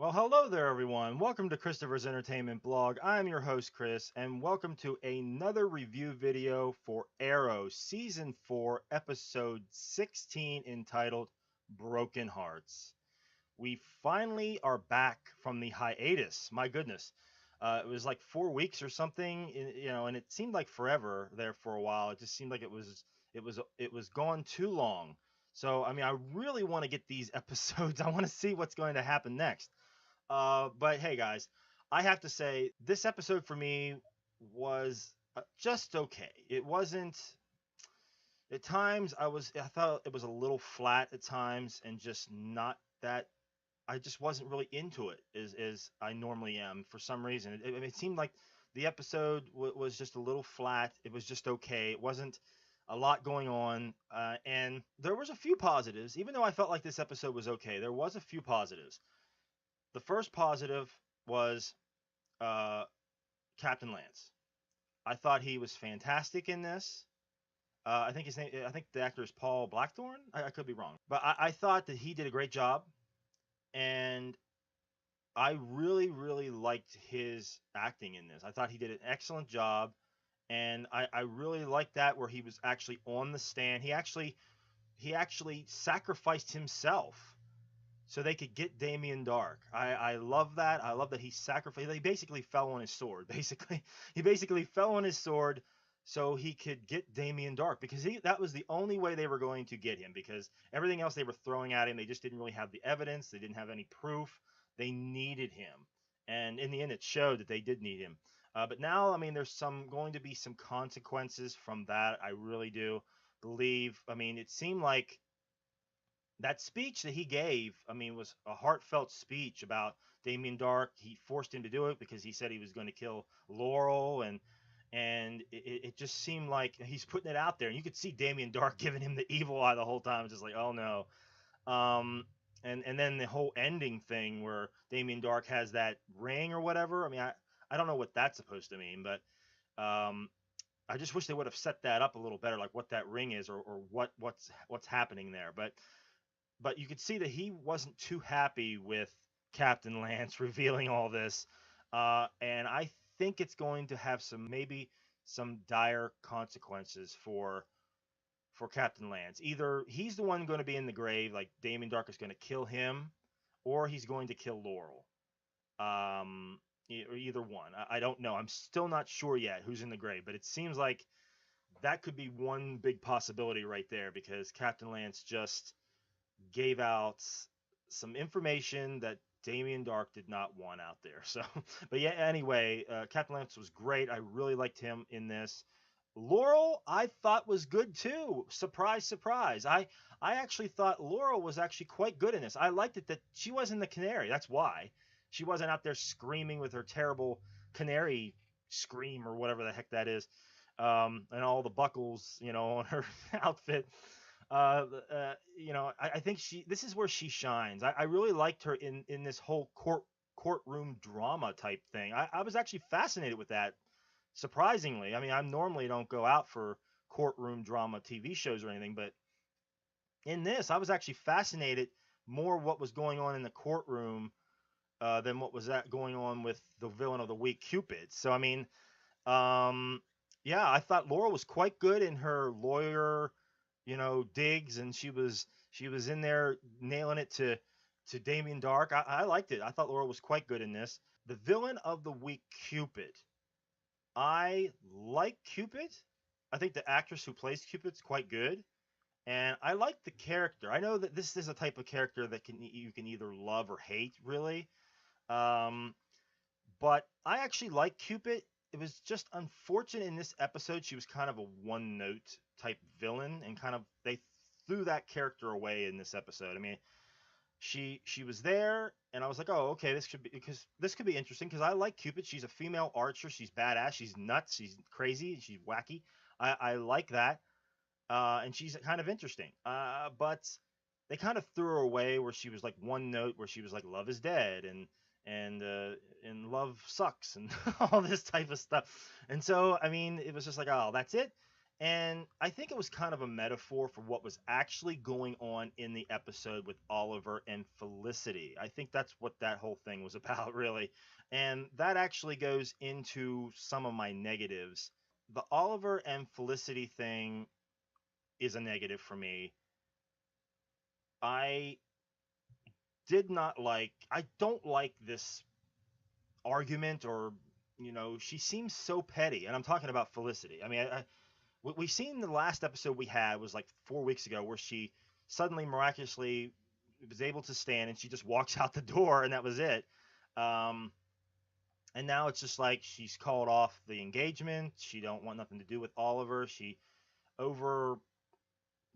Well, hello there, everyone. Welcome to Christopher's Entertainment Blog. I'm your host, Chris, and welcome to another review video for Arrow Season 4, Episode 16, entitled Broken Hearts. We finally are back from the hiatus. My goodness. It was like 4 weeks or something, and it seemed like forever there for a while. It just seemed like it was gone too long. So, I mean, I really want to get these episodes. I want to see what's going to happen next. But hey, guys, I have to say this episode for me was just okay. It wasn't. At times, I thought it was a little flat at times, and just not that. I just wasn't really into it as I normally am for some reason. It seemed like the episode was just a little flat. It was just okay. It wasn't a lot going on, and there was a few positives. Even though I felt like this episode was okay, there was a few positives. The first positive was uh, Captain Lance. I thought he was fantastic in this. I think his name. I think the actor is Paul Blackthorne. I could be wrong, but I thought that he did a great job, and I really, really liked his acting in this. I thought he did an excellent job, and I really liked that where he was actually on the stand. He actually sacrificed himself so they could get Damien Dark. I love that. I love that he sacrificed. He basically fell on his sword. He basically fell on his sword so he could get Damien Dark because that was the only way they were going to get him because everything else they were throwing at him, they just didn't really have the evidence. They didn't have any proof. They needed him, and in the end, it showed that they did need him. But now, I mean, there's going to be some consequences from that. I really do believe. I mean, it seemed like that speech that he gave, I mean, was a heartfelt speech about Damien Dark. He forced him to do it because he said he was going to kill Laurel, and it just seemed like he's putting it out there. And you could see Damien Dark giving him the evil eye the whole time. It's just like, oh no. Um, and then the whole ending thing where Damien Dark has that ring or whatever. I mean, I don't know what that's supposed to mean, but I just wish they would have set that up a little better, like what that ring is or what's happening there. But you could see that he wasn't too happy with Captain Lance revealing all this, and I think it's going to have maybe some dire consequences for Captain Lance. Either he's the one going to be in the grave, like Damien Dark is going to kill him, or he's going to kill Laurel. Or either one. I don't know. I'm still not sure yet who's in the grave, but it seems like that could be one big possibility right there because Captain Lance just gave out some information that Damien Dark did not want out there. So, but yeah, anyway, Captain Lance was great. I really liked him in this. Laurel, I thought was good too. Surprise, surprise. I actually thought Laurel was actually quite good in this. I liked it that she wasn't the canary. That's why she wasn't out there screaming with her terrible canary scream or whatever the heck that is, and all the buckles, on her outfit. I think this is where she shines. I really liked her in this whole courtroom drama type thing. I was actually fascinated with that. Surprisingly, I mean, I normally don't go out for courtroom drama TV shows or anything, but in this, I was actually fascinated more what was going on in the courtroom than what was that going on with the villain of the week, Cupid. So I mean, um, yeah, I thought Laura was quite good in her lawyer, digs, and she was in there nailing it to Damien Dark. I liked it. I thought Laura was quite good in this. The villain of the week, Cupid. I like Cupid. I think the actress who plays Cupid's quite good, and I like the character. I know that this is a type of character that you can either love or hate, really. Um, but I actually like Cupid. It was just unfortunate in this episode she was kind of a one note type villain, and kind of they threw that character away in this episode. I mean, she was there, and I was like, oh, okay, this could be interesting because I like Cupid. She's a female archer. She's badass. She's nuts. She's crazy. She's wacky. I like that, and she's kind of interesting. But they kind of threw her away where she was like one note, where she was like love is dead and love sucks and all this type of stuff. And so I mean, it was just like, oh, that's it. And I think it was kind of a metaphor for what was actually going on in the episode with Oliver and Felicity. I think that's what that whole thing was about, really. And that actually goes into some of my negatives. The Oliver and Felicity thing is a negative for me. I I don't like this argument, or, she seems so petty. And I'm talking about Felicity. I mean, we seen the last episode we had was like 4 weeks ago, where she suddenly miraculously was able to stand and she just walks out the door and that was it. Um, and now it's just like she's called off the engagement. She don't want nothing to do with Oliver. She over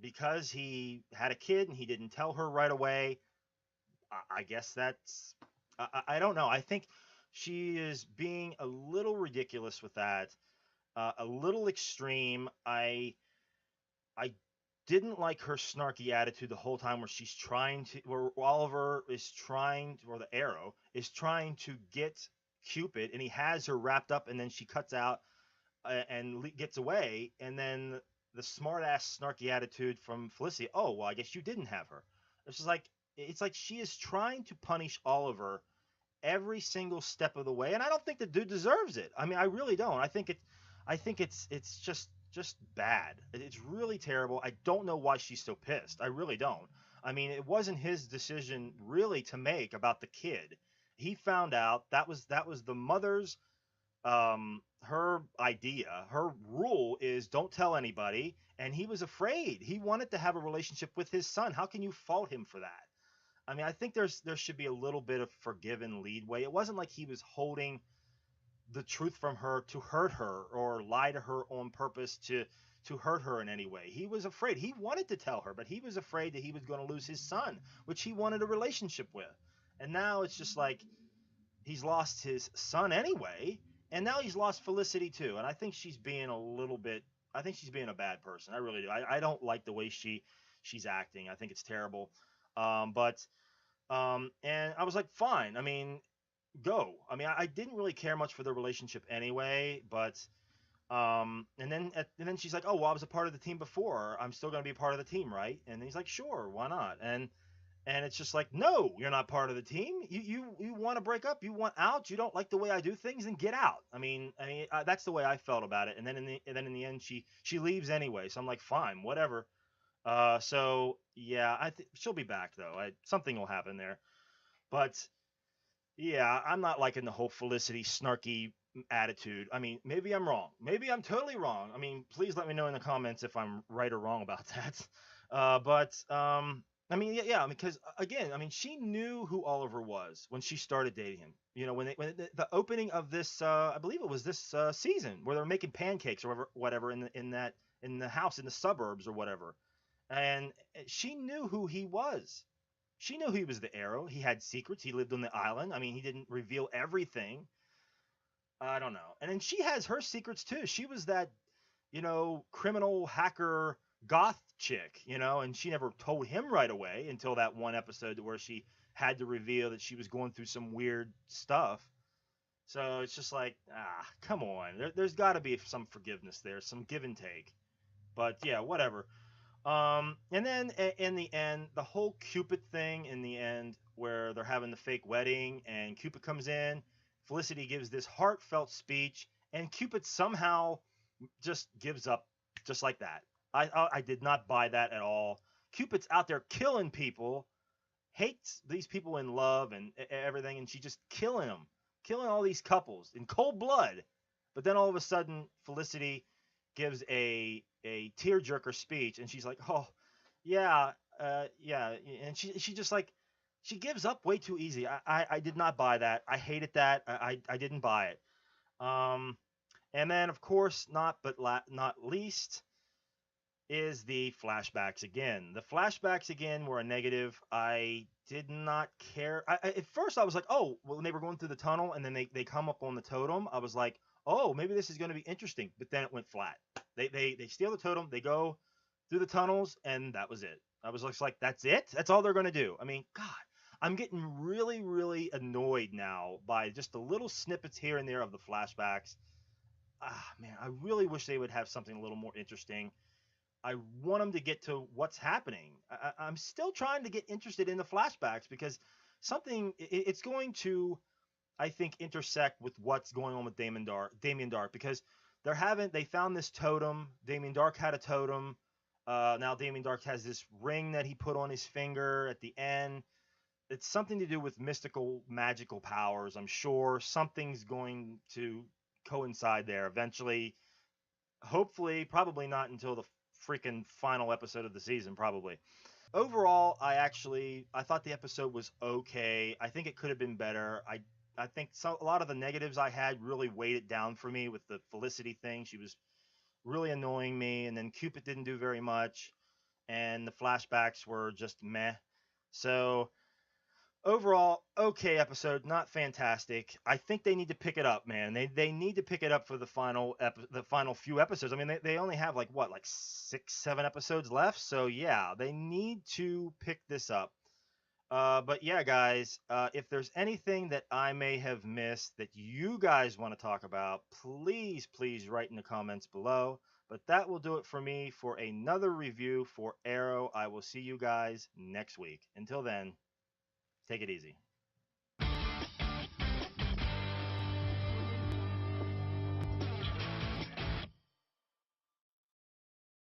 because he had a kid and he didn't tell her right away. I guess that's I don't know. I think she is being a little ridiculous with that, a little extreme. I didn't like her snarky attitude the whole time, where Oliver is trying to, or the Arrow is trying to get Cupid, and he has her wrapped up, and then she cuts out, and gets away, and then the smart ass snarky attitude from Felicity. Oh well, I guess you didn't have her. It's just like it's like she is trying to punish Oliver every single step of the way, and I don't think the dude deserves it. I mean, I really don't. I think it's just bad. It's really terrible. I don't know why she's so pissed. I really don't. I mean, it wasn't his decision really to make about the kid. He found out that was the mother's, her idea. Her rule is don't tell anybody, and he was afraid. He wanted to have a relationship with his son. How can you fault him for that? I mean, I think there should be a little bit of forgiven leadway. It wasn't like he was holding the truth from her to hurt her or lie to her on purpose to hurt her in any way. He was afraid. He wanted to tell her, but he was afraid that he was going to lose his son, which he wanted a relationship with. And now it's just like he's lost his son anyway, and now he's lost Felicity too. And I think she's being a little bit. I think she's being a bad person. I really do. I don't like the way she's acting. I think it's terrible. But and I was like, fine. I mean, go. I mean, I didn't really care much for the relationship anyway, but and then she's like, oh well, I was a part of the team before. I'm still gonna be a part of the team, right? And he's like, sure, why not? And it's just like, no, you're not part of the team. You want to break up? You want out? You don't like the way I do things? Then get out. I mean, that's the way I felt about it. And then in the end, she leaves anyway. So I'm like, fine, whatever. So yeah, she'll be back though. Something will happen there. But yeah, I'm not liking the whole Felicity snarky attitude. I mean, maybe I'm wrong. Maybe I'm totally wrong. I mean, please let me know in the comments if I'm right or wrong about that. But I mean, yeah, because again, I mean, she knew who Oliver was when she started dating him. You know, the opening of this, I believe it was this season, where they're making pancakes or whatever in the house in the suburbs or whatever, and she knew who he was. She knew he was the Arrow. He had secrets. He lived on the island. I mean, he didn't reveal everything. I don't know. And then she has her secrets too. She was that, criminal hacker goth chick, and she never told him right away until that one episode where she had to reveal that she was going through some weird stuff. So it's just like, come on. There's got to be some forgiveness there, some give and take. But yeah, whatever. And then in the end, the whole Cupid thing in the end, where they're having the fake wedding and Cupid comes in, Felicity gives this heartfelt speech, and Cupid somehow just gives up just like that. I did not buy that at all. Cupid's out there killing people, hates these people in love and everything, and she just killing them, killing all these couples in cold blood. But then all of a sudden, Felicity gives a tearjerker speech, and she's like, "Oh, yeah, yeah," and she just like she gives up way too easy. I did not buy that. I hated that. I didn't buy it. Um, and then of course, not least, is the flashbacks again. The flashbacks again were a negative. I did not care. At first, I was like, oh, well, when they were going through the tunnel and then they come up on the totem, I was like, oh, maybe this is going to be interesting. But then it went flat. They steal the totem, they go through the tunnels, and that was it. I was just like, that's it? That's all they're going to do. I mean, God, I'm getting really, really annoyed now by just the little snippets here and there of the flashbacks. man, I really wish they would have something a little more interesting. I want them to get to what's happening. I'm still trying to get interested in the flashbacks because it's going to, I think, intersect with what's going on with Damien Dark, because they found this totem. Damien Dark had a totem. Now Damien Dark has this ring that he put on his finger at the end. It's something to do with mystical, magical powers. I'm sure something's going to coincide there eventually. Hopefully, probably not until the freaking final episode of the season, probably. Overall, I thought the episode was okay. I think it could have been better. I think a lot of the negatives I had really weighed it down for me with the Felicity thing. She was really annoying me, and then Cupid didn't do very much, and the flashbacks were just meh. So overall, okay episode, not fantastic. I think they need to pick it up, man. They need to pick it up for the final few episodes. I mean, they only have like what, like 6, 7 episodes left. So yeah, they need to pick this up. But yeah, guys, if there's anything that I may have missed that you guys want to talk about, please write in the comments below. But that will do it for me for another review for Arrow. I will see you guys next week. Until then, take it easy.